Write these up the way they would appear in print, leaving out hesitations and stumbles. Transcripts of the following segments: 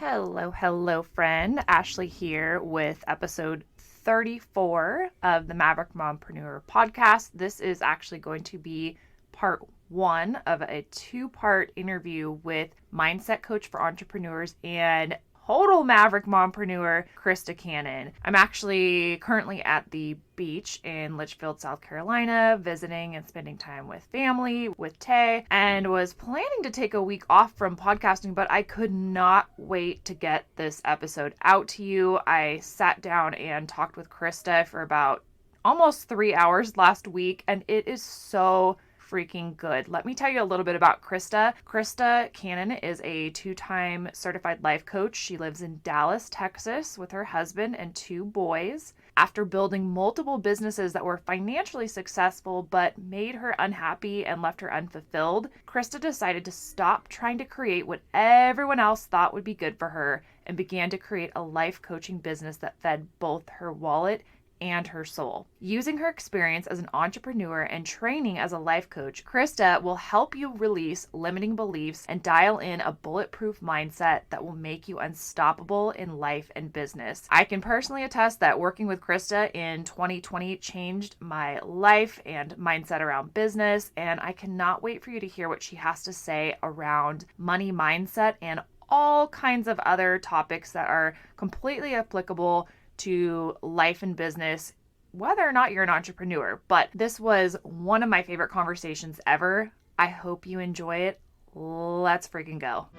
Hello, friend. Ashley here with episode 34 of the Maverick Mompreneur podcast. This is actually going to be part one of a two-part interview with mindset coach for entrepreneurs and total Maverick Mompreneur, Krista Cannon. I'm actually currently at the beach in Litchfield, South Carolina, visiting and spending time with family, with Tay, and was planning to take a week off from podcasting, but I could not wait to get this episode out to you. I sat down and talked with Krista for about almost 3 hours last week, and it is so freaking good. Let me tell you a little bit about Krista. Krista Cannon is a 2-time certified life coach. She lives in Dallas, Texas with her husband and 2 boys. After building multiple businesses that were financially successful but made her unhappy and left her unfulfilled, Krista decided to stop trying to create what everyone else thought would be good for her and began to create a life coaching business that fed both her wallet and her soul. Using her experience as an entrepreneur and training as a life coach, Krista will help you release limiting beliefs and dial in a bulletproof mindset that will make you unstoppable in life and business. I can personally attest that working with Krista in 2020 changed my life and mindset around business, and I cannot wait for you to hear what she has to say around money mindset and all kinds of other topics that are completely applicable to life and business, whether or not you're an entrepreneur. But this was one of my favorite conversations ever. I hope you enjoy it. Let's freaking go.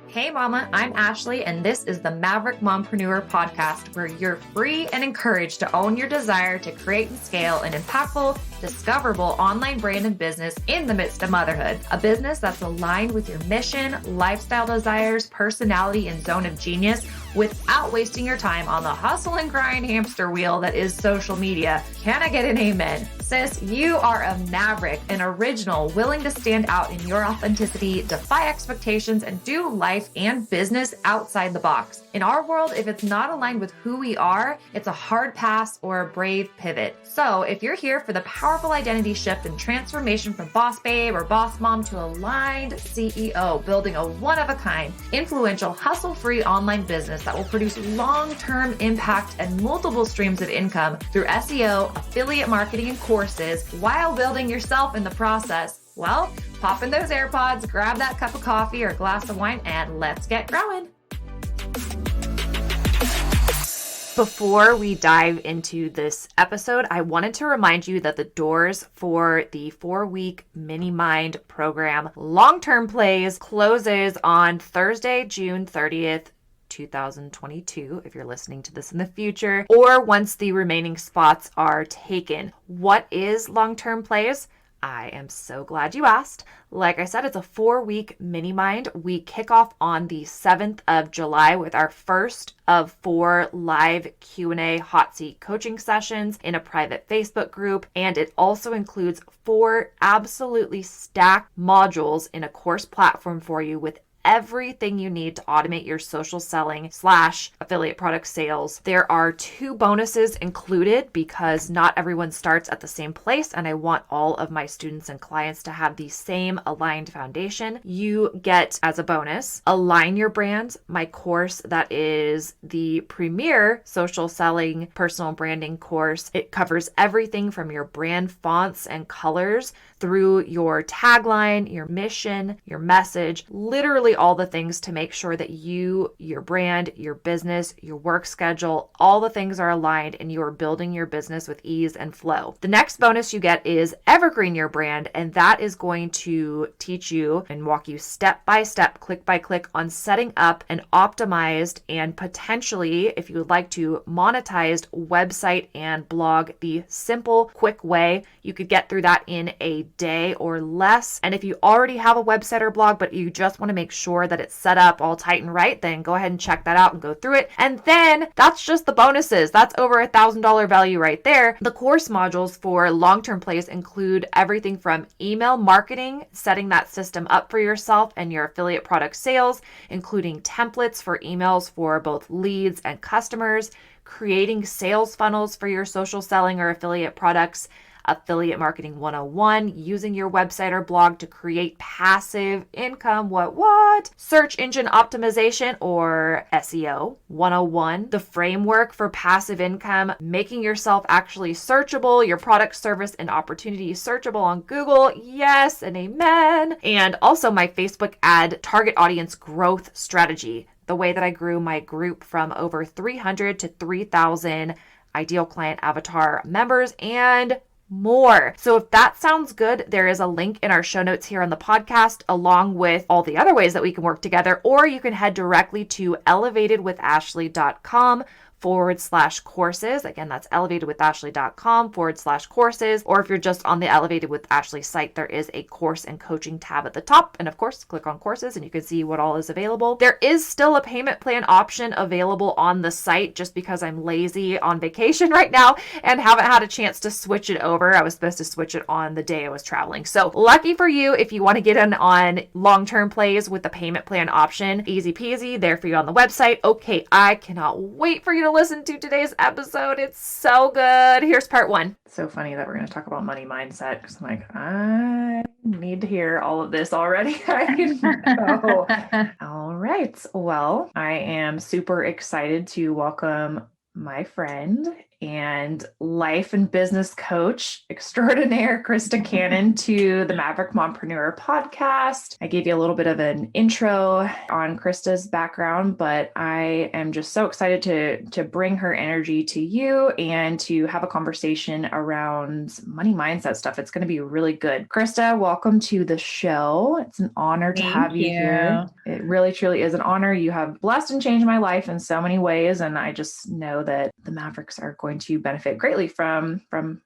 Hey mama, I'm Ashley, and this is the Maverick Mompreneur podcast, where you're free and encouraged to own your desire to create and scale an impactful, discoverable online brand and business in the midst of motherhood. A business that's aligned with your mission, lifestyle desires, personality, and zone of genius without wasting your time on the hustle and grind hamster wheel that is social media. Can I get an amen? Sis, you are a maverick, an original, willing to stand out in your authenticity, defy expectations, and do life and business outside the box. In our world, if it's not aligned with who we are, it's a hard pass or a brave pivot. So if you're here for the powerful identity shift and transformation from boss babe or boss mom to aligned CEO, building a one-of-a-kind, influential, hustle-free online business that will produce long-term impact and multiple streams of income through SEO, affiliate marketing, and courses while building yourself in the process, well, pop in those AirPods, grab that cup of coffee or glass of wine, and let's get growing. Before we dive into this episode, I wanted to remind you that the doors for the 4-week Minimind program long-term plays closes on Thursday, June 30th, 2022, if you're listening to this in the future, or once the remaining spots are taken. What is long-term plays? I am so glad you asked. Like I said, it's a 4-week Minimind. We kick off on the 7th of July with our first of 4 live Q&A hot seat coaching sessions in a private Facebook group. And it also includes 4 absolutely stacked modules in a course platform for you with everything you need to automate your social selling / affiliate product sales. There are 2 bonuses included because not everyone starts at the same place, and I want all of my students and clients to have the same aligned foundation. You get, as a bonus, Align Your Brand, my course that is the premier social selling personal branding course. It covers everything from your brand fonts and colors through your tagline, your mission, your message, literally all the things to make sure that you, your brand, your business, your work schedule, all the things are aligned and you are building your business with ease and flow. The next bonus you get is EVERGREEN Your Brand, and that is going to teach you and walk you step by step, click by click on setting up an optimized and potentially, if you would like to, monetized website and blog the simple, quick way. You could get through that in a day or less. And if you already have a website or blog, but you just want to make sure that it's set up all tight and right, then go ahead and check that out and go through it. And then that's just the bonuses. That's over $1,000 value right there. The course modules for long-term plays include everything from email marketing, setting that system up for yourself and your affiliate product sales, including templates for emails for both leads and customers, creating sales funnels for your social selling or affiliate products, Affiliate Marketing 101, using your website or blog to create passive income. What? Search Engine Optimization or SEO 101, the framework for passive income, making yourself actually searchable, your product, service, and opportunity searchable on Google. Yes and amen. And also my Facebook ad target audience growth strategy, the way that I grew my group from over 300 to 3,000 ideal client avatar members and more. So if that sounds good, there is a link in our show notes here on the podcast, along with all the other ways that we can work together, or you can head directly to elevatedwithashley.com/courses. Again, that's elevatedwithashley.com/courses. Or if you're just on the Elevated with Ashley site, there is a course and coaching tab at the top. And of course, click on courses and you can see what all is available. There is still a payment plan option available on the site, just because I'm lazy on vacation right now and haven't had a chance to switch it over. I was supposed to switch it on the day I was traveling. So lucky for you, if you want to get in on long-term plays with the payment plan option, easy peasy, there for you on the website. Okay, I cannot wait for you to listen to today's episode. It's so good. Here's part one. So funny that we're going to talk about money mindset, because I'm like, I need to hear all of this already. All right. Well, I am super excited to welcome my friend and life and business coach extraordinaire, Krista Cannon, to the Maverick Mompreneur podcast. I gave you a little bit of an intro on Krista's background, but I am just so excited to bring her energy to you and to have a conversation around money mindset stuff. It's going to be really good. Krista, welcome to the show. It's an honor to have you here. It really, truly is an honor. You have blessed and changed my life in so many ways, and I just know that the Mavericks are going to benefit greatly from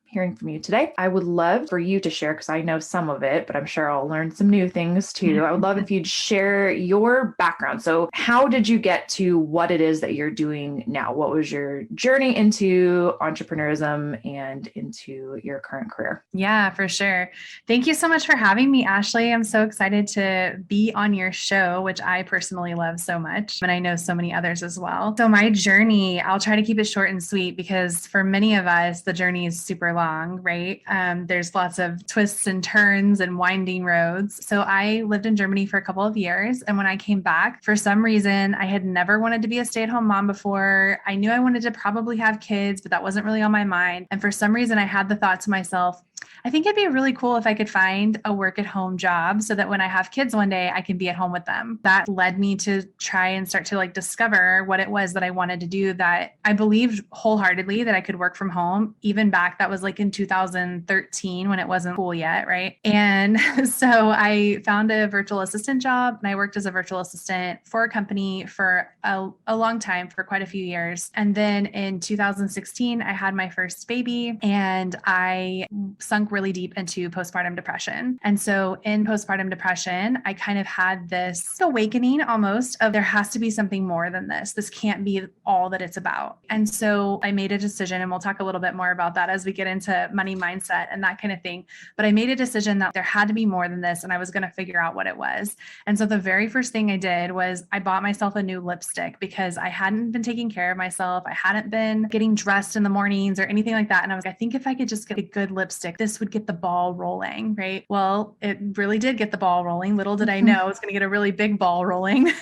hearing from you today. I would love for you to share, because I know some of it, but I'm sure I'll learn some new things too. I would love if you'd share your background. So how did you get to what it is that you're doing now? What was your journey into entrepreneurism and into your current career? Yeah, for sure. Thank you so much for having me, Ashley. I'm so excited to be on your show, which I personally love so much, and I know so many others as well. So my journey, I'll try to keep it short and sweet, because for many of us, the journey is super long, right? There's lots of twists and turns and winding roads. So I lived in Germany for a couple of years. And when I came back, for some reason, I had never wanted to be a stay-at-home mom before. I knew I wanted to probably have kids, but that wasn't really on my mind. And for some reason, I had the thought to myself, I think it'd be really cool if I could find a work at home job so that when I have kids one day, I can be at home with them. That led me to try and start to discover what it was that I wanted to do, that I believed wholeheartedly that I could work from home. Even back, that was in 2013 when it wasn't cool yet, right? And so I found a virtual assistant job, and I worked as a virtual assistant for a company for a long time, for quite a few years. And then in 2016, I had my first baby, and I sunk really deep into postpartum depression. And so in postpartum depression, I kind of had this awakening almost of, there has to be something more than this. This can't be all that it's about. And so I made a decision, and we'll talk a little bit more about that as we get into money mindset and that kind of thing. But I made a decision that there had to be more than this, and I was going to figure out what it was. And so the very first thing I did was I bought myself a new lipstick, because I hadn't been taking care of myself. I hadn't been getting dressed in the mornings or anything like that. And I was like, I think if I could just get a good lipstick, this would get the ball rolling, right? Well, it really did get the ball rolling. Little did I know it was going to get a really big ball rolling.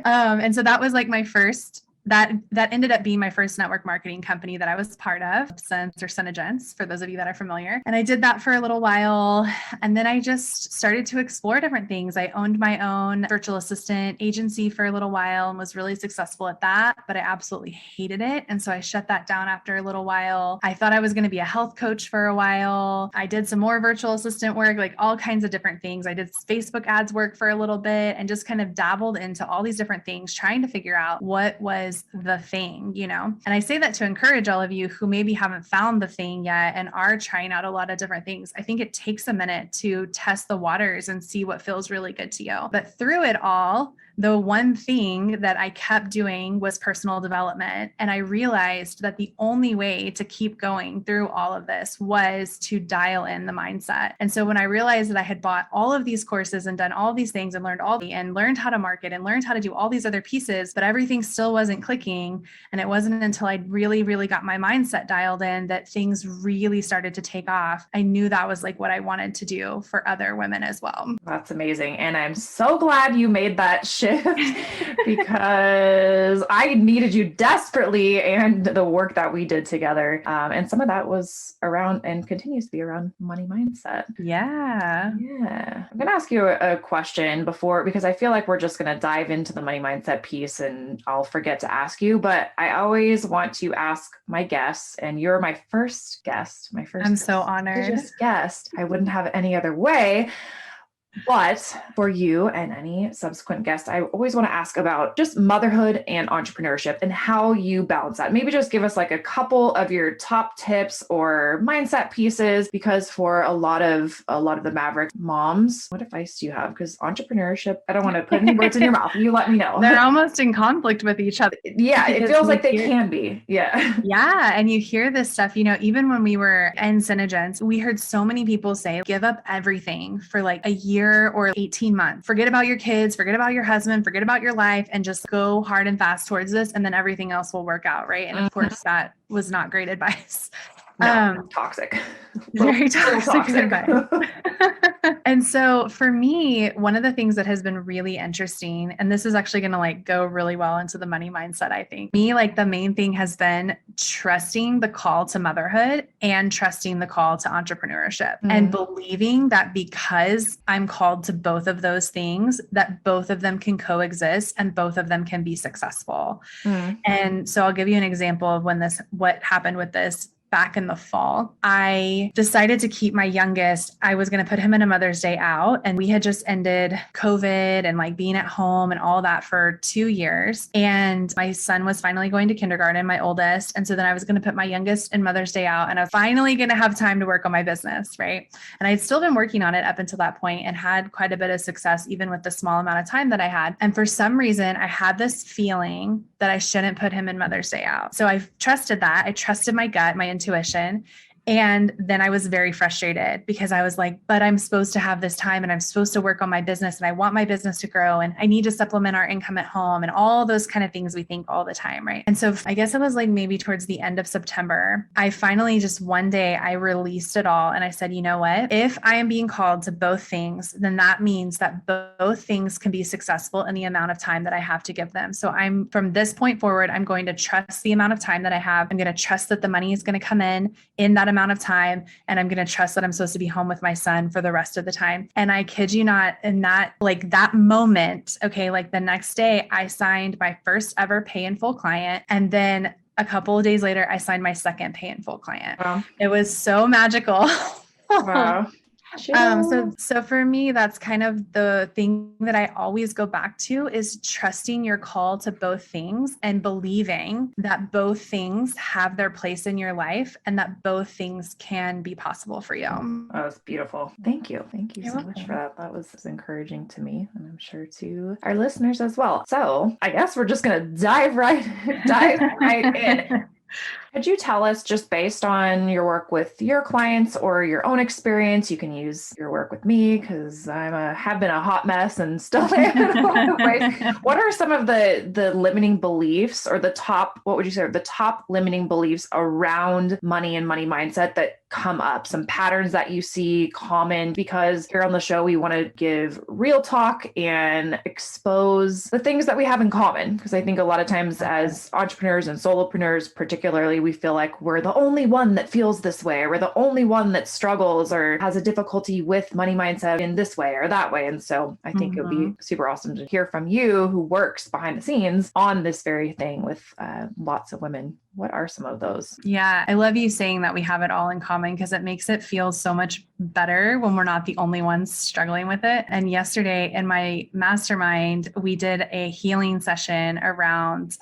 And so that was my first, that ended up being my first network marketing company that I was part of, Sense or Senegence, for those of you that are familiar. And I did that for a little while. And then I just started to explore different things. I owned my own virtual assistant agency for a little while and was really successful at that, but I absolutely hated it. And so I shut that down after a little while. I thought I was going to be a health coach for a while. I did some more virtual assistant work, all kinds of different things. I did Facebook ads work for a little bit and just kind of dabbled into all these different things, trying to figure out what was the thing, And I say that to encourage all of you who maybe haven't found the thing yet and are trying out a lot of different things. I think it takes a minute to test the waters and see what feels really good to you. But through it all, the one thing that I kept doing was personal development. And I realized that the only way to keep going through all of this was to dial in the mindset. And so when I realized that I had bought all of these courses and done all these things and learned how to market and learned how to do all these other pieces, but everything still wasn't wasn't clicking. And it wasn't until I really, really got my mindset dialed in that things really started to take off. I knew that was like what I wanted to do for other women as well. That's amazing. And I'm so glad you made that shift because I needed you desperately and the work that we did together. And some of that was around and continues to be around money mindset. Yeah. I'm going to ask you a question before, because I feel like we're just going to dive into the money mindset piece and I'll forget to ask you, but I always want to ask my guests, and you're my first guest, I'm so honored. Guest. I wouldn't have it any other way. But for you and any subsequent guests, I always want to ask about just motherhood and entrepreneurship and how you balance that. Maybe just give us like a couple of your top tips or mindset pieces, because for a lot of the Maverick moms, what advice do you have? Because entrepreneurship, I don't want to put any words in your mouth. You let me know. They're almost in conflict with each other. Yeah, it feels like they can be. Yeah. Yeah. And you hear this stuff, even when we were in Synergens, we heard so many people say, give up everything for like a year or 18 months. Forget about your kids, forget about your husband, forget about your life, and just go hard and fast towards this. And then everything else will work out. Right. And of course, that was not great advice. No, toxic. Very toxic advice. And so for me, one of the things that has been really interesting, and this is actually going to like go really well into the money mindset, I think. Me, like the main thing has been trusting the call to motherhood and trusting the call to entrepreneurship, and believing that because I'm called to both of those things, that both of them can coexist and both of them can be successful. And so I'll give you an example of what happened with this. Back in the fall, I decided to keep my youngest. I was going to put him in a Mother's Day out, and we had just ended COVID and like being at home and all that for 2 years. And my son was finally going to kindergarten, my oldest. And so then I was going to put my youngest in Mother's Day out, and I was finally going to have time to work on my business. Right. And I'd still been working on it up until that point and had quite a bit of success, even with the small amount of time that I had. And for some reason, I had this feeling that I shouldn't put him in Mother's Day out. So I trusted that. I trusted my gut, my intuition. And then I was very frustrated because I was like, but I'm supposed to have this time and I'm supposed to work on my business and I want my business to grow and I need to supplement our income at home and all those kind of things we think all the time. Right. And so I guess it was like maybe towards the end of September, I finally just one day I released it all. And I said, you know what, if I am being called to both things, then that means that both things can be successful in the amount of time that I have to give them. So from this point forward, I'm going to trust the amount of time that I have. I'm going to trust that the money is going to come in that amount of time. And I'm going to trust that I'm supposed to be home with my son for the rest of the time. And I kid you not, in that moment, okay, like the next day I signed my first ever pay in full client. And then a couple of days later, I signed my second pay in full client. Wow. It was so magical. Wow. So for me, that's kind of the thing that I always go back to is trusting your call to both things and believing that both things have their place in your life and that both things can be possible for you. That was beautiful. Thank you. Thank you so much for that. That was encouraging to me, and I'm sure to our listeners as well. So I guess we're just going to dive right in. Could you tell us, just based on your work with your clients or your own experience, you can use your work with me because have been a hot mess and still am in a lot of ways. What are some of the limiting beliefs or the top limiting beliefs around money and money mindset that come up? Some patterns that you see common, because here on the show, we want to give real talk and expose the things that we have in common. Because I think a lot of times as entrepreneurs and solopreneurs, particularly, we feel like we're the only one that feels this way, or we're the only one that struggles or has a difficulty with money mindset in this way or that way. And so I think it would be super awesome to hear from you, who works behind the scenes on this very thing with lots of women. What are some of those? Yeah, I love you saying that we have it all in common, because it makes it feel so much better when we're not the only ones struggling with it. And yesterday in my mastermind, we did a healing session around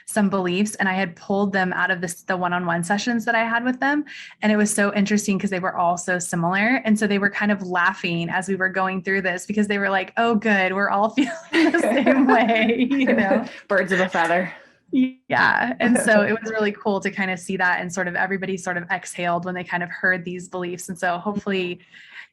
some beliefs, and I had pulled them out of the one-on-one sessions that I had with them. And it was so interesting because they were all so similar. And so they were kind of laughing as we were going through this, because they were like, oh, good, we're all feeling the same way, Birds of a feather. Yeah. And so it was really cool to kind of see that, and sort of everybody sort of exhaled when they kind of heard these beliefs. And so hopefully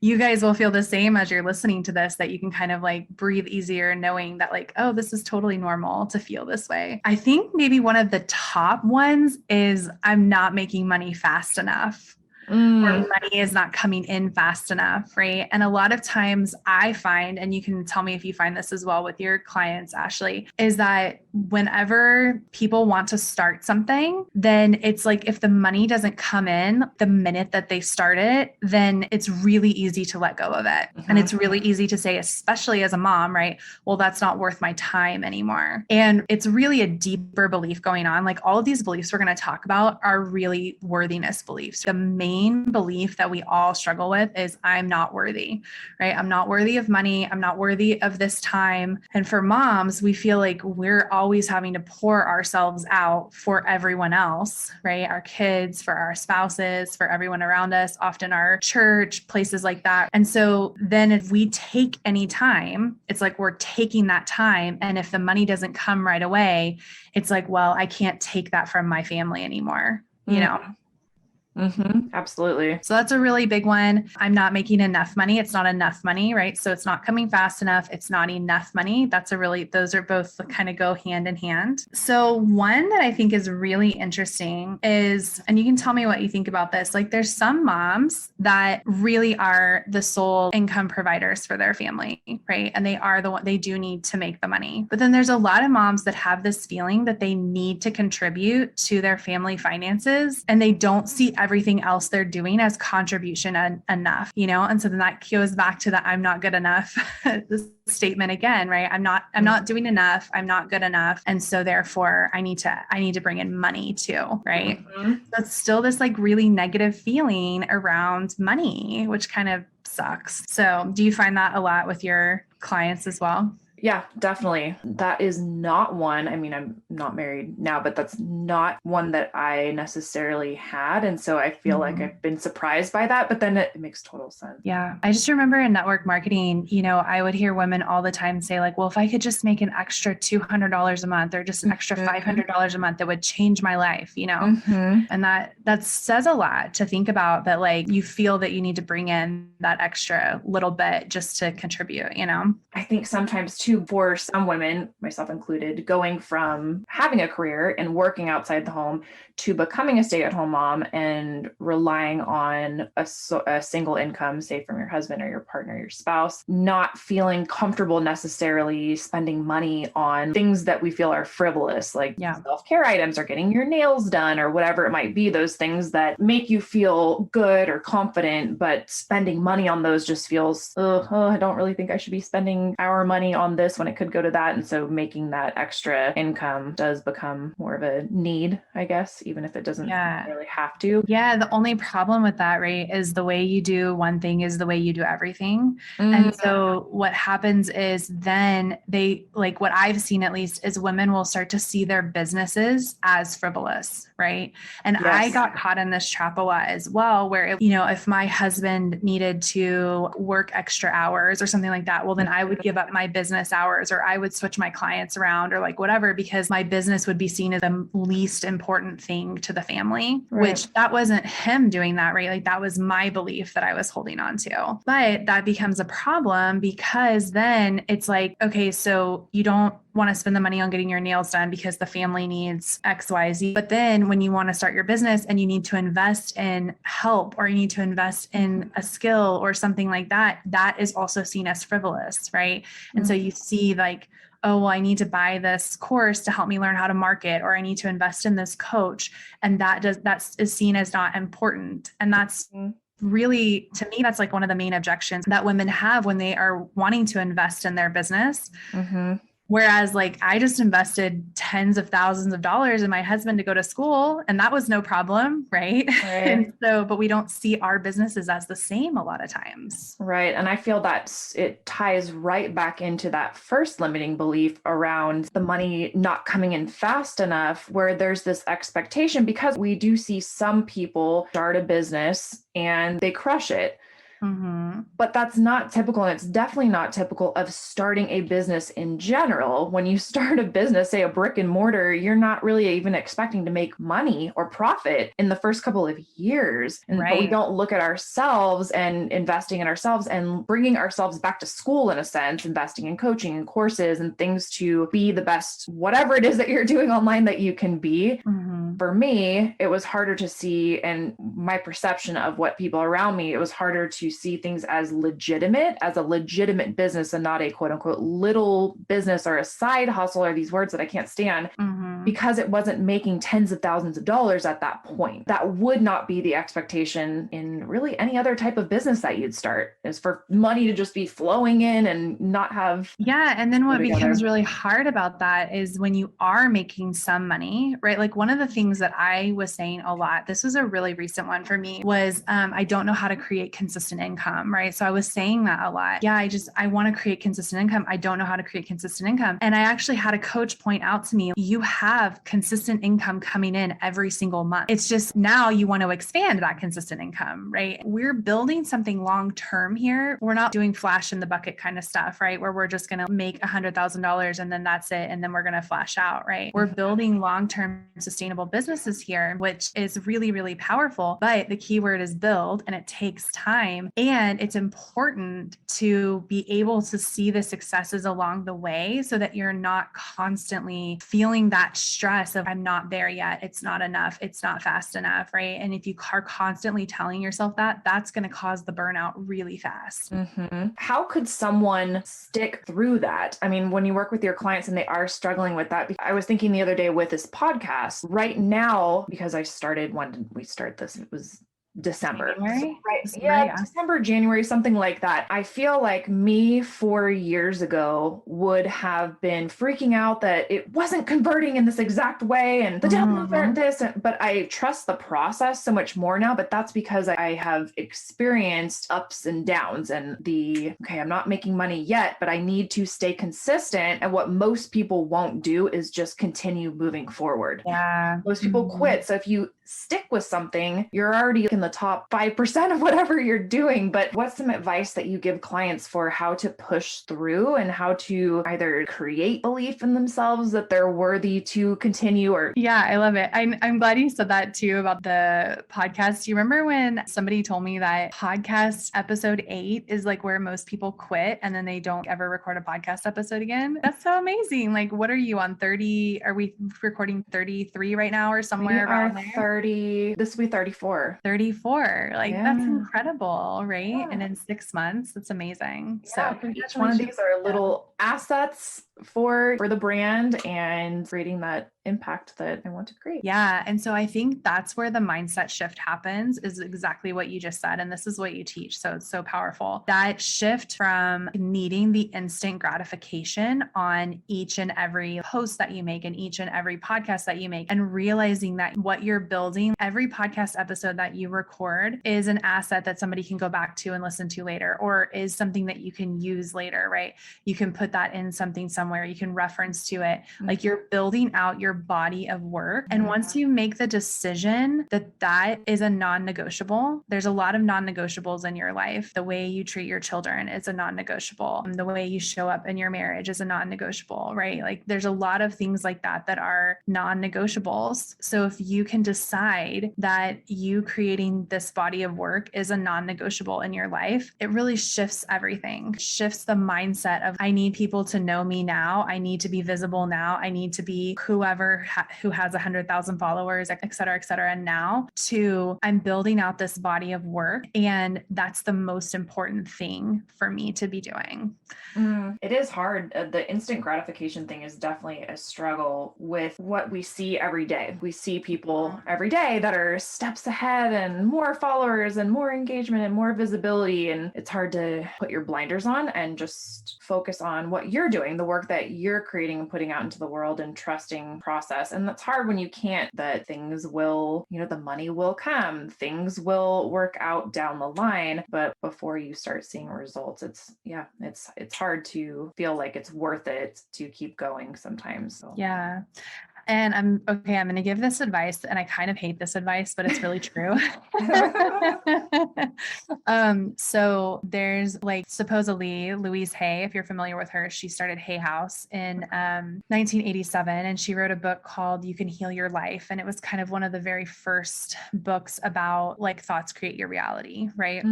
you guys will feel the same as you're listening to this, that you can kind of like breathe easier knowing that like, oh, this is totally normal to feel this way. I think maybe one of the top ones is I'm not making money fast enough. Or money is not coming in fast enough, right? And a lot of times I find, and you can tell me if you find this as well with your clients, Ashley, is that whenever people want to start something, then it's like if the money doesn't come in the minute that they start it, then it's really easy to let go of it. And it's really easy to say, especially as a mom, right? Well, that's not worth my time anymore. And it's really a deeper belief going on. Like all of these beliefs we're going to talk about are really worthiness beliefs. The main belief that we all struggle with is I'm not worthy, right? I'm not worthy of money. I'm not worthy of this time. And for moms, we feel like we're always having to pour ourselves out for everyone else, right? Our kids, for our spouses, for everyone around us, often our church, places like that. And so then if we take any time, it's like we're taking that time. And if the money doesn't come right away, it's like, well, I can't take that from my family anymore, you know? Absolutely. So that's a really big one. I'm not making enough money. It's not enough money, right? So it's not coming fast enough. It's not enough money. Those are both kind of go hand in hand. So one that I think is really interesting is, and you can tell me what you think about this. Like there's some moms that really are the sole income providers for their family, right? And they are the one, they do need to make the money. But then there's a lot of moms that have this feeling that they need to contribute to their family finances, and they don't see everything else they're doing as contribution enough, you know? And so then that goes back to the I'm not good enough this statement again, right? I'm not doing enough. I'm not good enough. And so therefore I need to bring in money too, right? So it's still this like really negative feeling around money, which kind of sucks. So do you find that a lot with your clients as well? Yeah, definitely. That is not one. I mean, I'm not married now, but that's not one that I necessarily had. And so I feel like I've been surprised by that, but then it makes total sense. Yeah. I just remember in network marketing, you know, I would hear women all the time say like, well, if I could just make an extra $200 a month or just an extra $500 a month, that would change my life, you know? And that says a lot to think about, that like you feel that you need to bring in that extra little bit just to contribute, you know? I think sometimes too, for some women, myself included, going from having a career and working outside the home to becoming a stay-at-home mom and relying on a single income, say from your husband or your partner, your spouse, not feeling comfortable necessarily spending money on things that we feel are frivolous, like self-care items or getting your nails done or whatever it might be, those things that make you feel good or confident, but spending money on those just feels, I don't really think I should be spending our money on this when it could go to that. And so making that extra income does become more of a need, I guess, even if it doesn't really have to. Yeah. The only problem with that, right, is the way you do one thing is the way you do everything. And so what happens is then they, like what I've seen at least, is women will start to see their businesses as frivolous, right? And I got caught in this trap a lot as well, where, if my husband needed to work extra hours or something like that, well, then I would give up my business hours, or I would switch my clients around, or like whatever, because my business would be seen as the least important thing to the family, which that wasn't him doing that, right? Like that was my belief that I was holding on to. But that becomes a problem, because then it's like, okay, so you don't want to spend the money on getting your nails done because the family needs XYZ. But then when you want to start your business and you need to invest in help, or you need to invest in a skill or something like that, that is also seen as frivolous, right? And so you see like, oh, well, I need to buy this course to help me learn how to market, or I need to invest in this coach. And that is seen as not important. And that's really, to me, that's like one of the main objections that women have when they are wanting to invest in their business. Whereas like I just invested tens of thousands of dollars in my husband to go to school, and that was no problem. Right. And so, but we don't see our businesses as the same a lot of times. Right. And I feel that it ties right back into that first limiting belief around the money not coming in fast enough, where there's this expectation, because we do see some people start a business and they crush it. But that's not typical. And it's definitely not typical of starting a business in general. When you start a business, say a brick and mortar, you're not really even expecting to make money or profit in the first couple of years. But we don't look at ourselves and investing in ourselves and bringing ourselves back to school, in a sense, investing in coaching and courses and things to be the best, whatever it is that you're doing online that you can be. For me, it was harder to see, and my perception of what people around me, it was harder to see things as a legitimate business and not a quote unquote little business or a side hustle, or these words that I can't stand, because it wasn't making tens of thousands of dollars at that point. That would not be the expectation in really any other type of business that you'd start, is for money to just be flowing in and not have. Yeah. And then what becomes really hard about that is when you are making some money, right? Like one of the things that I was saying a lot, this was a really recent one for me, was I don't know how to create consistent income, right? So I was saying that a lot. Yeah, I want to create consistent income. I don't know how to create consistent income. And I actually had a coach point out to me, you have consistent income coming in every single month. It's just now you want to expand that consistent income, right? We're building something long-term here. We're not doing flash in the bucket kind of stuff, right? Where we're just going to make $100,000 and then that's it. And then we're going to flash out, right? We're building long-term sustainable businesses here, which is really, really powerful. But the key word is build, and it takes time. And it's important to be able to see the successes along the way so that you're not constantly feeling that stress of, I'm not there yet. It's not enough. It's not fast enough, right? And if you are constantly telling yourself that, that's going to cause the burnout really fast. How could someone stick through that? I mean, when you work with your clients and they are struggling with that, I was thinking the other day with this podcast right now, because I started, when did we start this? It was December. January? December, January, something like that. I feel like me 4 years ago would have been freaking out that it wasn't converting in this exact way and the downloads aren't this. But I trust the process so much more now. But that's because I have experienced ups and downs and I'm not making money yet, but I need to stay consistent. And what most people won't do is just continue moving forward. Yeah. Most people quit. So if you stick with something, you're already in the top 5% of whatever you're doing. But what's some advice that you give clients for how to push through and how to either create belief in themselves that they're worthy to continue? Or yeah, I love it. I'm glad you said that too about the podcast. Do you remember when somebody told me that podcast episode 8 is like where most people quit and then they don't ever record a podcast episode again? That's so amazing. Like, what are you on 30? Are we recording 33 right now or somewhere around there? 30. This will be 34. 34. Like, that's incredible, right? Yeah. And in 6 months, that's amazing. Yeah, so each one of these are little assets for the brand and creating that impact that I want to create. Yeah. And so I think that's where the mindset shift happens, is exactly what you just said. And this is what you teach. So it's so powerful. That shift from needing the instant gratification on each and every post that you make and each and every podcast that you make, and realizing that what you're building, every podcast episode that you record is an asset that somebody can go back to and listen to later, or is something that you can use later, right? You can put that in something somewhere, you can reference to it. Like, you're building out your body of work. And once you make the decision that that is a non-negotiable, there's a lot of non-negotiables in your life. The way you treat your children is a non-negotiable. The way you show up in your marriage is a non-negotiable, right? Like, there's a lot of things like that that are non-negotiables. So if you can decide that you creating this body of work is a non-negotiable in your life, it really shifts everything. It shifts the mindset of, I need people to know me now. I need to be visible now. I need to be whoever who has 100,000 followers, et cetera, and now to, I'm building out this body of work. And that's the most important thing for me to be doing. It is hard. The instant gratification thing is definitely a struggle with what we see every day. We see people every day that are steps ahead and more followers and more engagement and more visibility. And it's hard to put your blinders on and just focus on what you're doing, the work that you're creating and putting out into the world, and trusting process. And that's hard when you can't, that things will, the money will come, things will work out down the line. But before you start seeing results, it's hard to feel like it's worth it to keep going sometimes. So. Yeah. And I'm going to give this advice, and I kind of hate this advice, but it's really true. So there's like supposedly Louise Hay, if you're familiar with her, she started Hay House in 1987, and she wrote a book called You Can Heal Your Life. And it was kind of one of the very first books about like thoughts create your reality, right?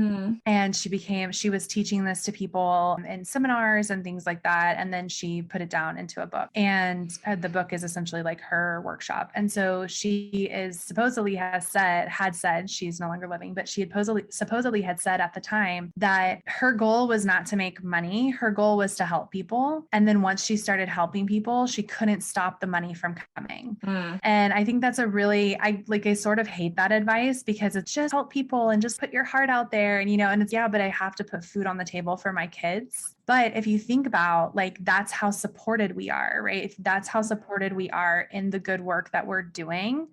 And she was teaching this to people in seminars and things like that. And then she put it down into a book. And the book is essentially like her workshop. And so she is supposedly had said, she's no longer living, but she had supposedly had said at the time that her goal was not to make money. Her goal was to help people. And then once she started helping people, she couldn't stop the money from coming. And I think that's I sort of hate that advice, because it's just help people and just put your heart out there. And, and it's, but I have to put food on the table for my kids. But if you think about like, that's how supported we are, right? If that's how supported we are in the good work that we're doing,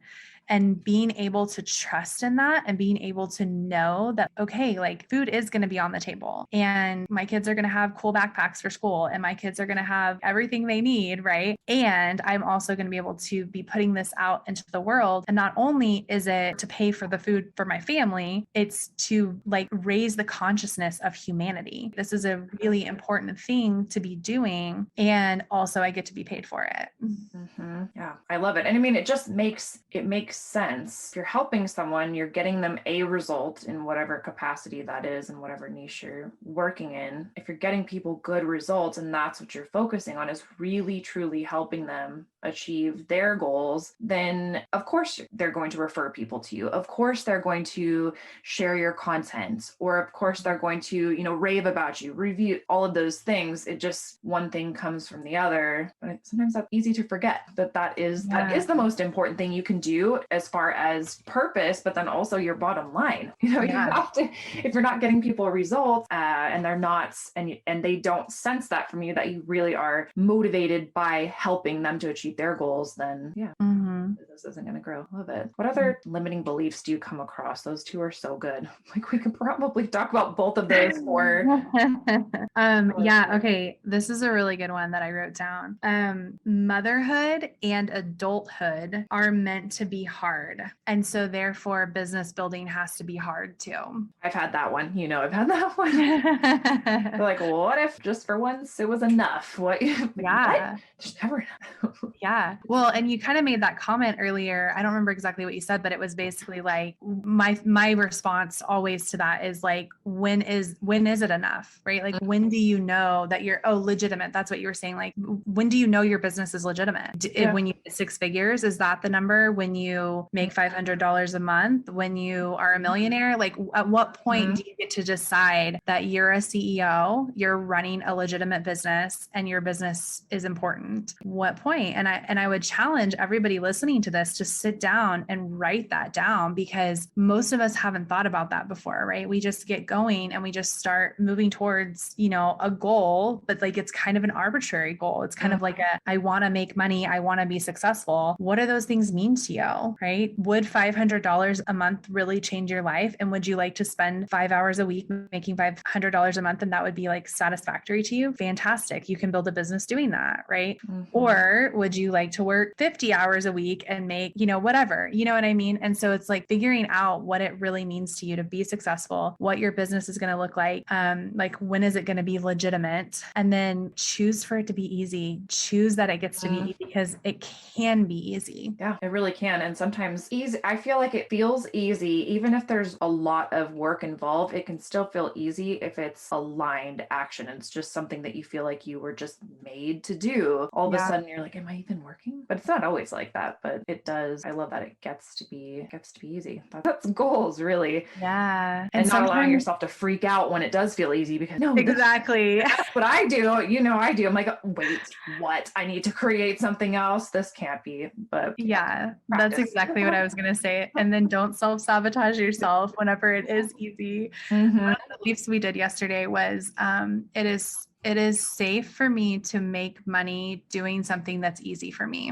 and being able to trust in that, and being able to know that, okay, like food is going to be on the table, and my kids are going to have cool backpacks for school, and my kids are going to have everything they need, right? And I'm also going to be able to be putting this out into the world. And not only is it to pay for the food for my family, it's to like raise the consciousness of humanity. This is a really important thing to be doing. And also I get to be paid for it. Yeah, I love it. And I mean, it makes sense. If you're helping someone, you're getting them a result in whatever capacity that is, in whatever niche you're working in. If you're getting people good results and that's what you're focusing on, is really truly helping them achieve their goals, then of course they're going to refer people to you. Of course they're going to share your content, or of course they're going to, rave about you, review, all of those things. It just, one thing comes from the other. But sometimes that's easy to forget that is the most important thing you can do as far as purpose, but then also your bottom line. You have to, if you're not getting people results and they're not, and they don't sense that from you, that you really are motivated by helping them to achieve their goals, then business isn't going to grow. Love it. What other limiting beliefs do you come across? Those two are so good. Like, we could probably talk about both of those for okay, this is a really good one that I wrote down. Motherhood and adulthood are meant to be hard, and so therefore business building has to be hard too. I've had that one. I've had that one. Like, what if just for once it was enough? What? There's never enough. Yeah. Well, and you kind of made that comment earlier. I don't remember exactly what you said, but it was basically like my response always to that is like, when is it enough, right? Like, when do you know that you're legitimate? That's what you were saying. Like, when do you know your business is legitimate? When you hit 6 figures, is that the number? When you make $500 a month? When you are a millionaire? Like, at what point do you get to decide that you're a CEO, you're running a legitimate business, and your business is important? What point? And I would challenge everybody listening to this to sit down and write that down, because most of us haven't thought about that before, right? We just get going and we just start moving towards, a goal, but like, it's kind of an arbitrary goal. It's kind of like I want to make money. I want to be successful. What do those things mean to you, right? Would $500 a month really change your life? And would you like to spend 5 hours a week making $500 a month, and that would be like satisfactory to you? Fantastic. You can build a business doing that, right? Or would you like to work 50 hours a week and make, whatever, you know what I mean? And so it's like figuring out what it really means to you to be successful, what your business is going to look like when is it going to be legitimate, and then choose for it to be easy. Choose that it gets to be easy, because it can be easy. Yeah, it really can. And sometimes easy, I feel like it feels easy, even if there's a lot of work involved, it can still feel easy if it's aligned action. It's just something that you feel like you were just made to do. All of a sudden you're like, am I even working? But it's not always like that, but it does. I love that it gets to be easy. That's goals, really. Yeah. And not allowing yourself to freak out when it does feel easy, because exactly. That's what I do. I do. I'm like, wait, what? I need to create something else. This can't be. But yeah, that's exactly what I was going to say. And then don't self-sabotage yourself whenever it is easy. One of the beliefs we did yesterday was, it is it is safe for me to make money doing something that's easy for me.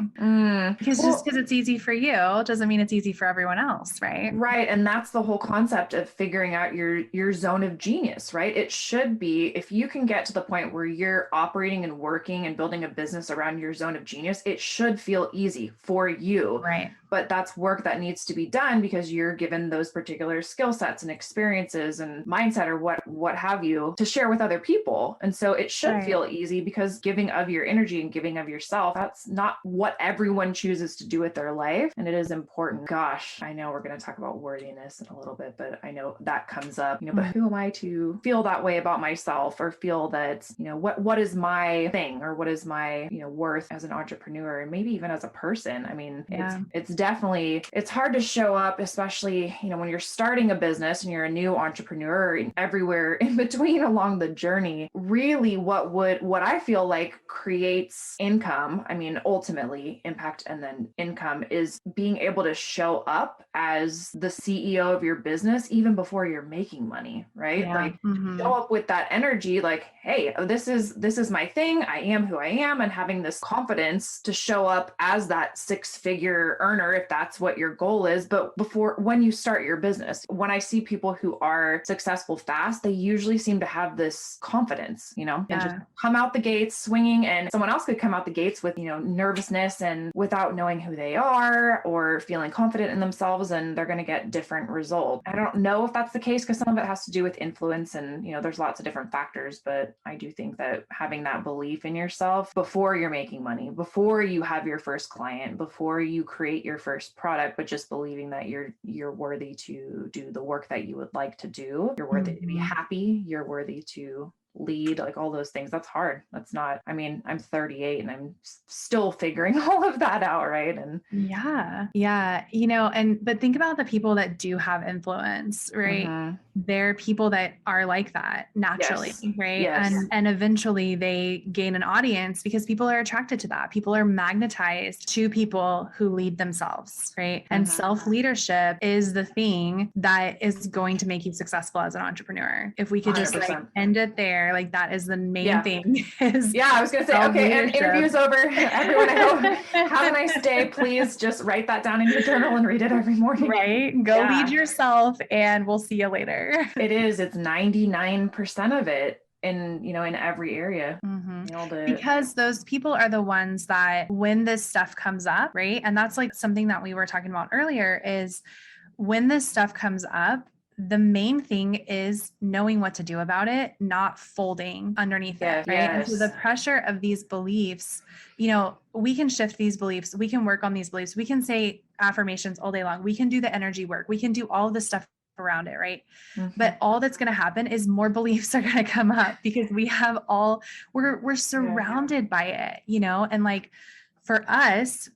Because just because it's easy for you doesn't mean it's easy for everyone else, right? Right. And that's the whole concept of figuring out your zone of genius, right? It should be, if you can get to the point where you're operating and working and building a business around your zone of genius, it should feel easy for you. Right. But that's work that needs to be done because you're given those particular skill sets and experiences and mindset or what have you to share with other people. And so it should feel easy because giving of your energy and giving of yourself, that's not what everyone chooses to do with their life. And it is important. Gosh, I know we're going to talk about worthiness in a little bit, but I know that comes up, but who am I to feel that way about myself or feel that, what is my thing or what is my, worth as an entrepreneur and maybe even as a person? I mean, it's definitely, it's hard to show up, especially, when you're starting a business and you're a new entrepreneur and everywhere in between along the journey. Really what I feel like creates income, I mean, ultimately impact and then income is being able to show up as the CEO of your business, even before you're making money, right? Yeah. Like show up with that energy, like, hey, this is my thing. I am who I am, and having this confidence to show up as that 6-figure earner, if that's what your goal is. But when you start your business, when I see people who are successful fast, they usually seem to have this confidence, and just come out the gates swinging, and someone else could come out the gates with, nervousness and without knowing who they are or feeling confident in themselves, and they're going to get different results. I don't know if that's the case because some of it has to do with influence and, there's lots of different factors, but I do think that having that belief in yourself before you're making money, before you have your first client, before you create your first product, but just believing that you're worthy to do the work that you would like to do. You're worthy to be happy. You're worthy to lead, like all those things. That's hard. That's not, I mean, I'm 38 and I'm still figuring all of that out. Right. And but think about the people that do have influence, right? They're people that are like that naturally, right? Yes. And eventually they gain an audience because people are attracted to that. People are magnetized to people who lead themselves, right? And self-leadership is the thing that is going to make you successful as an entrepreneur. If we could just 100%. end it there, that is the main thing. I was going to say, okay, and interview's over. Everyone, I hope have a nice day. Please just write that down in your journal and read it every morning. Right? Go lead yourself, and we'll see you later. It's 99% of it in every area. Because those people are the ones that when this stuff comes up, right? And that's something that we were talking about earlier is when this stuff comes up, the main thing is knowing what to do about it, not folding underneath it, right? And so the pressure of these beliefs, we can shift these beliefs. We can work on these beliefs. We can say affirmations all day long. We can do the energy work. We can do all this stuff around it, right? But all that's going to happen is more beliefs are going to come up because we're surrounded by it, and for us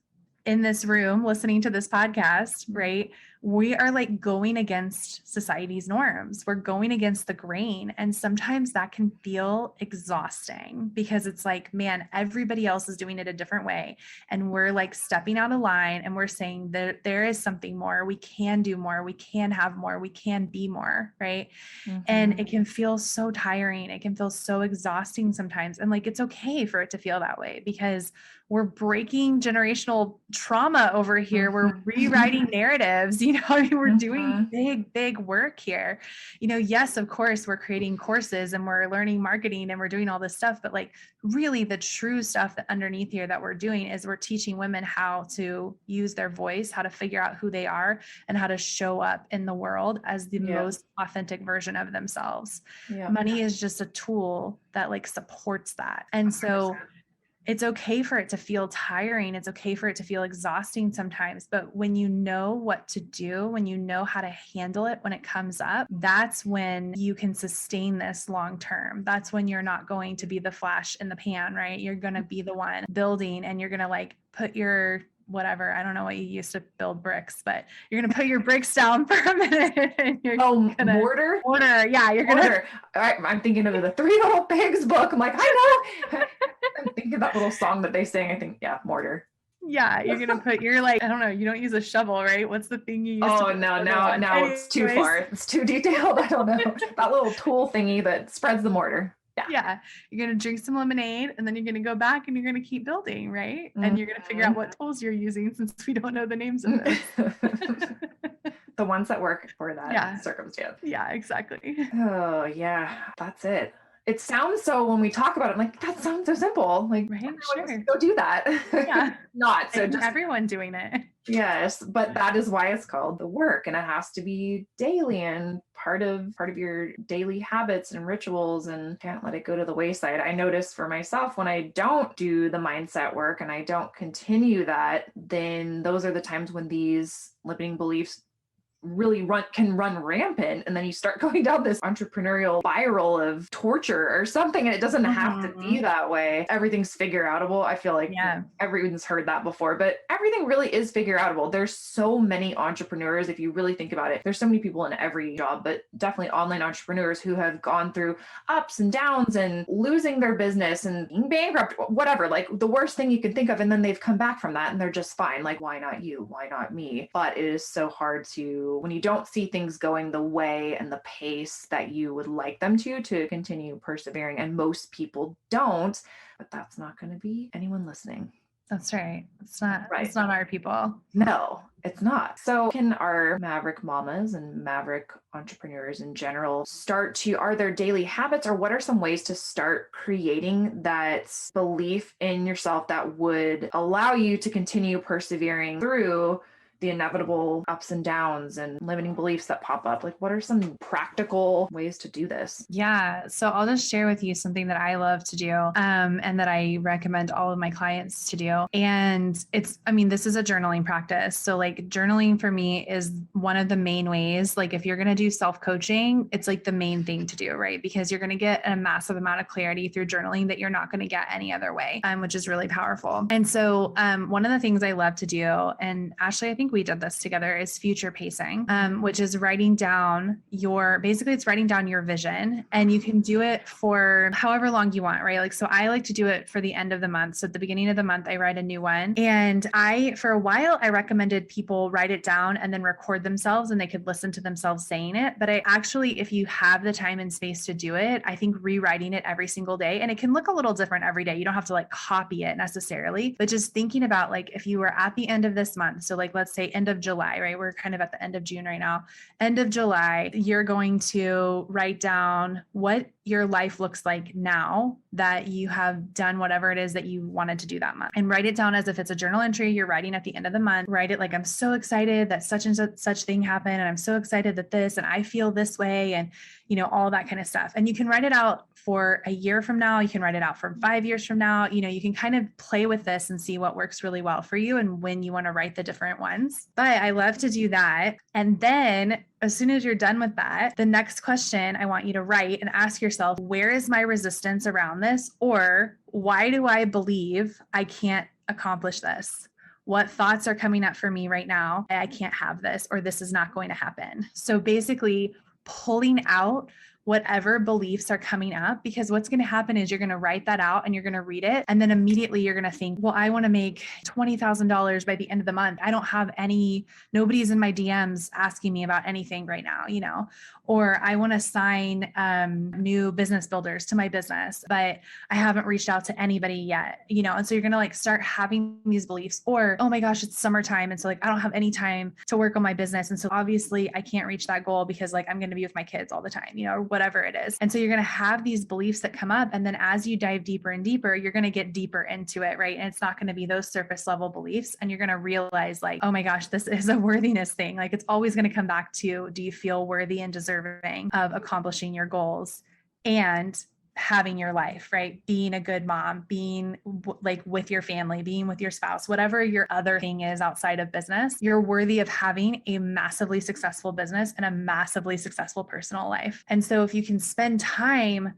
in this room listening to this podcast, right? We are going against society's norms. We're going against the grain. And sometimes that can feel exhausting because it's man, everybody else is doing it a different way. And we're stepping out of line and we're saying that there is something more. We can do more. We can have more. We can be more. Right. And it can feel so tiring. It can feel so exhausting sometimes. And it's okay for it to feel that way because we're breaking generational trauma over here. We're rewriting narratives, we're doing big work here. Yes, of course, we're creating courses and we're learning marketing and we're doing all this stuff, but really the true stuff that underneath here that we're doing is we're teaching women how to use their voice, how to figure out who they are and how to show up in the world as the most authentic version of themselves. Money is just a tool that supports that. And so it's okay for it to feel tiring. It's okay for it to feel exhausting sometimes. But when you know what to do, when you know how to handle it when it comes up, that's when you can sustain this long term. That's when you're not going to be the flash in the pan, right? You're going to be the one building and you're going to put your whatever, I don't know what you used to build bricks, but you're going to put your bricks down for a minute. And you're mortar? Mortar. Yeah. You're going to. All right. I'm thinking of the Three Little Pigs book. I'm I know. I'm thinking of that little song that they sing. I think, mortar. Yeah. You're going to put your I don't know. You don't use a shovel, right? What's the thing you use? Oh, no, now it's too far. It's too detailed. I don't know. That little tool thingy that spreads the mortar. Yeah. You're going to drink some lemonade and then you're going to go back and you're going to keep building, right? And you're going to figure out what tools you're using since we don't know the names of this. The ones that work for that circumstance. Yeah, exactly. Oh, yeah. That's it. It sounds so, when we talk about it, I'm like, that sounds so simple. Like, right? Sure. Go do that. Yeah. Not so just everyone doing it. Yes, but that is why it's called the work, and it has to be daily and part of your daily habits and rituals, and can't let it go to the wayside. I notice for myself, when I don't do the mindset work and I don't continue that, then those are the times when these limiting beliefs really can run rampant, and then you start going down this entrepreneurial spiral of torture or something, and it doesn't have to be that way. Everything's figure outable. I feel like everyone's heard that before, but everything really is figure outable. There's so many entrepreneurs, if you really think about it. There's so many people in every job, but definitely online entrepreneurs who have gone through ups and downs and losing their business and being bankrupt, whatever, like the worst thing you can think of, and then they've come back from that and they're just fine. Like, why not you? Why not me? But it is so hard to, when you don't see things going the way and the pace that you would like them to continue persevering. And most people don't, but that's not going to be anyone listening. That's right. It's not our people. No, it's not. So can our maverick mamas and maverick entrepreneurs in general are there daily habits, or what are some ways to start creating that belief in yourself that would allow you to continue persevering through the inevitable ups and downs and limiting beliefs that pop up? Like, what are some practical ways to do this? Yeah. So I'll just share with you something that I love to do, and that I recommend all of my clients to do. And this is a journaling practice. So like journaling for me is one of the main ways. Like if you're going to do self-coaching, it's like the main thing to do, right? Because you're going to get a massive amount of clarity through journaling that you're not going to get any other way, which is really powerful. And so one of the things I love to do, and Ashley, I think we did this together, is future pacing, which is writing down your vision, and you can do it for however long you want, right? Like, so I like to do it for the end of the month. So at the beginning of the month, I write a new one. And for a while, I recommended people write it down and then record themselves and they could listen to themselves saying it. But I actually, if you have the time and space to do it, I think rewriting it every single day, and it can look a little different every day. You don't have to like copy it necessarily, but just thinking about like, if you were at the end of this month, so like, let's say end of July, right? We're kind of at the end of June right now. End of July, you're going to write down what your life looks like now that you have done whatever it is that you wanted to do that month, and write it down as if it's a journal entry you're writing at the end of the month. Write it like, I'm so excited that such and such thing happened, and I'm so excited that this, and I feel this way, and all that kind of stuff. And you can write it out for a year from now. You can write it out for 5 years from now. You can kind of play with this and see what works really well for you and when you want to write the different ones. But I love to do that. And then as soon as you're done with that, the next question I want you to write and ask yourself, where is my resistance around this? Or why do I believe I can't accomplish this? What thoughts are coming up for me right now? I can't have this, or this is not going to happen. So basically pulling out whatever beliefs are coming up, because what's going to happen is you're going to write that out and you're going to read it. And then immediately you're going to think, well, I want to make $20,000 by the end of the month. I don't have nobody's in my DMs asking me about anything right now, or I want to sign new business builders to my business, but I haven't reached out to anybody yet, and so you're going to like start having these beliefs. Or, oh my gosh, it's summertime. And so like, I don't have any time to work on my business. And so obviously I can't reach that goal because like, I'm going to be with my kids all the time, or whatever it is. And so you're going to have these beliefs that come up. And then as you dive deeper and deeper, you're going to get deeper into it, right? And it's not going to be those surface level beliefs. And you're going to realize like, oh my gosh, this is a worthiness thing. Like it's always going to come back to, do you feel worthy and deserving of accomplishing your goals and having your life, right? Being a good mom, being like with your family, being with your spouse, whatever your other thing is outside of business, you're worthy of having a massively successful business and a massively successful personal life. And so if you can spend time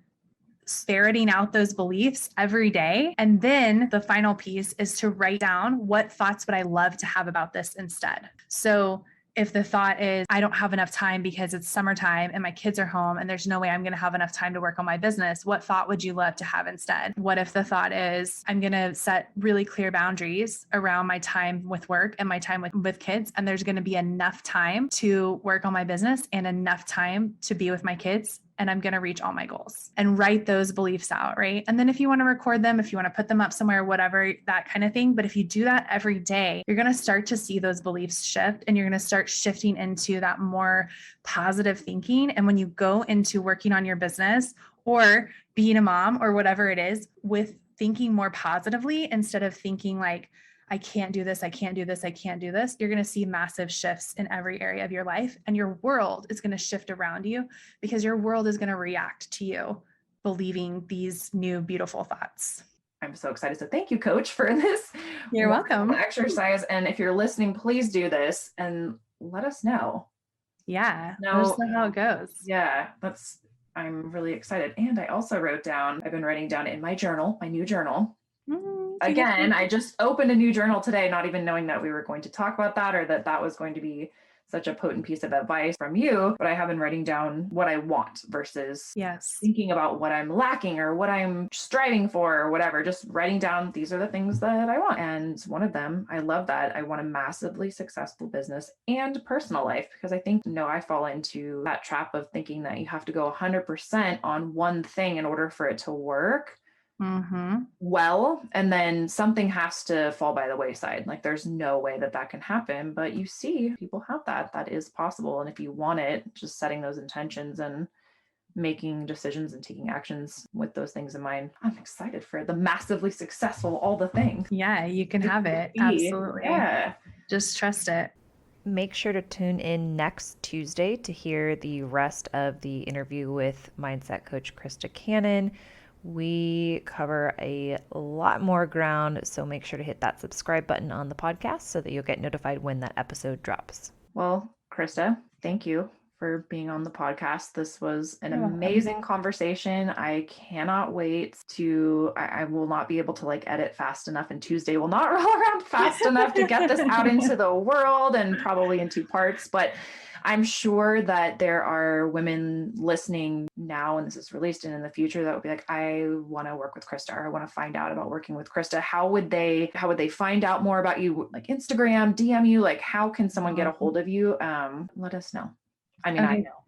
ferreting out those beliefs every day, and then the final piece is to write down, what thoughts would I love to have about this instead? So if the thought is, I don't have enough time because it's summertime and my kids are home and there's no way I'm going to have enough time to work on my business, what thought would you love to have instead? What if the thought is, I'm going to set really clear boundaries around my time with work and my time with kids, and there's going to be enough time to work on my business and enough time to be with my kids and I'm going to reach all my goals, and write those beliefs out. Right. And then if you want to record them, if you want to put them up somewhere, whatever, that kind of thing. But if you do that every day, you're going to start to see those beliefs shift, and you're going to start shifting into that more positive thinking. And when you go into working on your business or being a mom or whatever it is, with thinking more positively instead of thinking like, I can't do this, I can't do this, I can't do this, you're going to see massive shifts in every area of your life. And your world is going to shift around you, because your world is going to react to you believing these new beautiful thoughts. I'm so excited. So thank you, Coach, for this. You're welcome. Exercise. And if you're listening, please do this and let us know. Yeah. Let us know how it goes. Yeah, I'm really excited. And I also wrote down, I've been writing down in my journal, my new journal. Again, I just opened a new journal today, not even knowing that we were going to talk about that, or that was going to be such a potent piece of advice from you. But I have been writing down what I want versus thinking about what I'm lacking or what I'm striving for or whatever. Just writing down, these are the things that I want. And one of them, I love that. I want a massively successful business and personal life, because I think, I fall into that trap of thinking that you have to go 100% on one thing in order for it to work. Well, and then something has to fall by the wayside. Like there's no way that can happen, but you see people have that is possible. And if you want it, just setting those intentions and making decisions and taking actions with those things in mind. I'm excited for the massively successful, all the things. Yeah, you can have it. Absolutely. Yeah. Just trust it. Make sure to tune in next Tuesday to hear the rest of the interview with mindset coach Krista Cannon. We cover a lot more ground, so make sure to hit that subscribe button on the podcast so that you'll get notified when that episode drops. Well, Krista, thank you for being on the podcast. This was an amazing conversation. I cannot wait I will not be able to edit fast enough, and Tuesday will not roll around fast enough to get this out into the world, and probably in 2 parts, but I'm sure that there are women listening now when this is released and in the future that would be like, I want to work with Krista, or I want to find out about working with Krista. How would they find out more about you? Like Instagram, DM you, how can someone get a hold of you? Let us know. I mean, I know.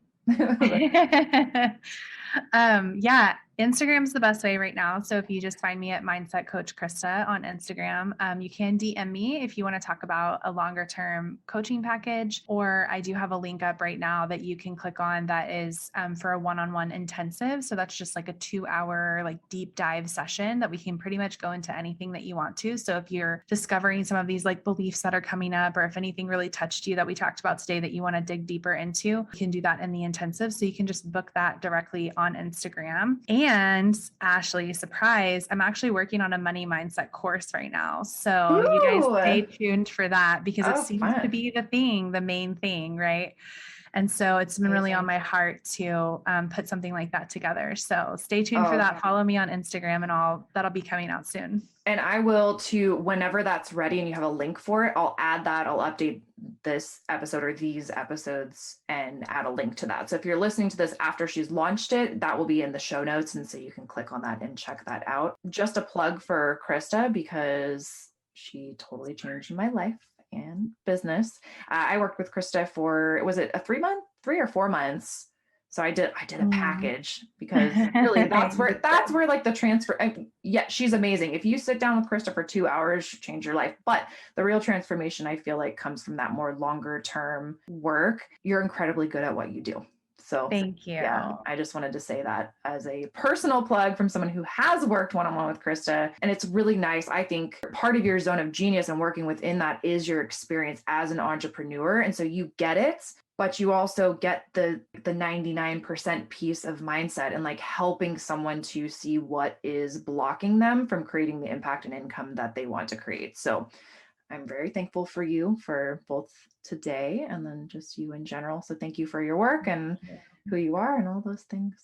Yeah, Instagram's the best way right now. So if you just find me at Mindset Coach Krista on Instagram, you can DM me if you want to talk about a longer term coaching package, or I do have a link up right now that you can click on that is for a one-on-one intensive. So that's just like a 2-hour deep dive session that we can pretty much go into anything that you want to. So if you're discovering some of these beliefs that are coming up, or if anything really touched you that we talked about today that you want to dig deeper into, you can do that in the intensive. So you can just book that directly on Instagram. And Ashley, surprise, I'm actually working on a money mindset course right now. So you guys stay tuned for that, because it seems to be the main thing, right? And so it's been really on my heart to put something like that together. So stay tuned for that. Follow me on Instagram, and that'll be coming out soon. And I will too, whenever that's ready and you have a link for it, I'll add that. I'll update this episode or these episodes and add a link to that. So if you're listening to this after she's launched it, that will be in the show notes. And so you can click on that and check that out. Just a plug for Krista, because she totally changed my life and business. I worked with Krista for, was it a 3 or 4 months? So I did a package, because really that's where the transfer, she's amazing. If you sit down with Krista for 2 hours, she'll change your life. But the real transformation, I feel comes from that more longer term work. You're incredibly good at what you do. So thank you. Yeah, I just wanted to say that as a personal plug from someone who has worked one-on-one with Krista. And it's really nice. I think part of your zone of genius and working within that is your experience as an entrepreneur. And so you get it, but you also get the 99% piece of mindset and helping someone to see what is blocking them from creating the impact and income that they want to create. So I'm very thankful for you for both today and then just you in general. So thank you for your work and who you are and all those things.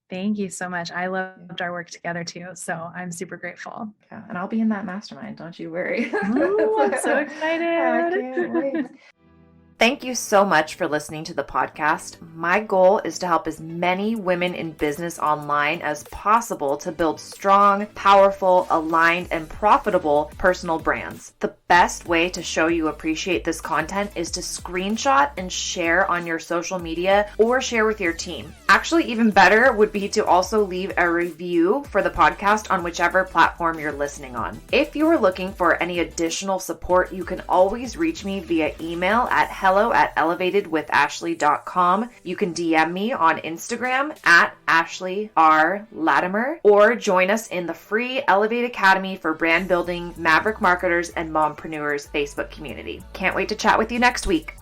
Thank you so much. I loved our work together too. So I'm super grateful. Yeah, and I'll be in that mastermind. Don't you worry. Ooh, I'm so excited. I can't wait. Thank you so much for listening to the podcast. My goal is to help as many women in business online as possible to build strong, powerful, aligned, and profitable personal brands. The best way to show you appreciate this content is to screenshot and share on your social media or share with your team. Actually, even better would be to also leave a review for the podcast on whichever platform you're listening on. If you are looking for any additional support, you can always reach me via email at hello@elevatedwithashley.com. You can DM me on Instagram at Ashley R. Latimer, or join us in the free Elevate Academy for brand building, maverick marketers, and mompreneurs Facebook community. Can't wait to chat with you next week.